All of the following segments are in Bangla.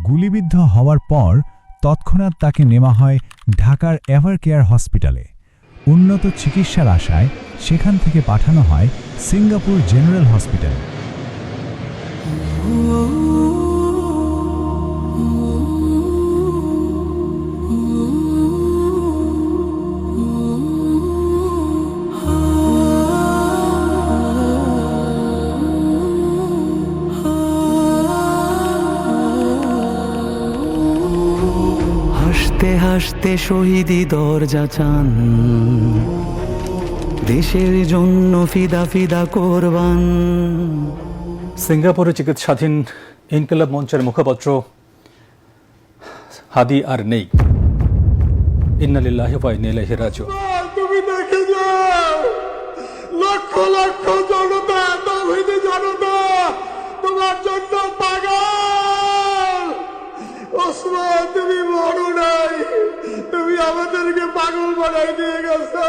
গুলিবিদ্ধ হওয়ার পর তৎক্ষণাৎ তাকে নেওয়া হয় ঢাকার এভারকেয়ার হসপিটালে। উন্নত চিকিৎসার আশায় সেখান থেকে পাঠানো হয় সিঙ্গাপুর জেনারেল হসপিটালে। হাসতে হাসতে শহীদি দরজা চান, দেশের জন্য ফিদা ফিদা কোরবান। সিঙ্গাপুরে চিকিৎসাধীন ইনকিলাব মঞ্চের মুখপাত্র হাদি আর নেই। ইন্না লিল্লাহি ওয়া ইন্না ইলাইহি রাজিউন। তুমি দেখে যাও, লক্ষ লক্ষ জনতা, তৌহিদি জনতা তোমার জন্য পাগল। ওসমান, তুমি মরো নাই, তুমি আমাদেরকে পাগল বানাই দিয়ে গেছো।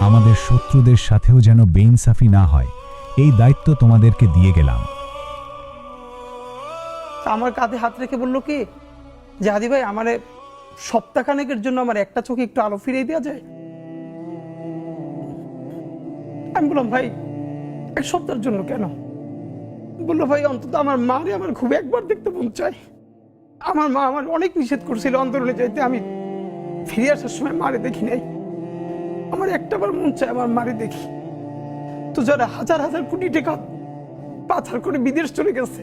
আমাদের শত্রুদের সাথেও যেন বেইনসাফি না হয়, এই দায়িত্ব তোমাদেরকে দিয়ে গেলাম। আমার কাঁধে হাত রেখে বললো কি যে হাদি ভাই, আমার সপ্তাহখানেকের জন্য আমার একটা চোখে একটু আলো ফিরিয়ে দেওয়া যায়। আমি বললাম ভাই, এক সপ্তাহের জন্য কেন? বললো ভাই, অন্তত আমার মারে আমার খুব একবার দেখতে মন চায়। আমার মা আমার অনেক নিষেধ করছিল অন্তরণে যাইতে, আমি ফিরে আসার সময় মারে দেখি নাই। আমার একটাবার মন চায় আমার মারে দেখি। তো যারা হাজার হাজার কোটি টাকা পাচার করে বিদেশ চলে গেছে,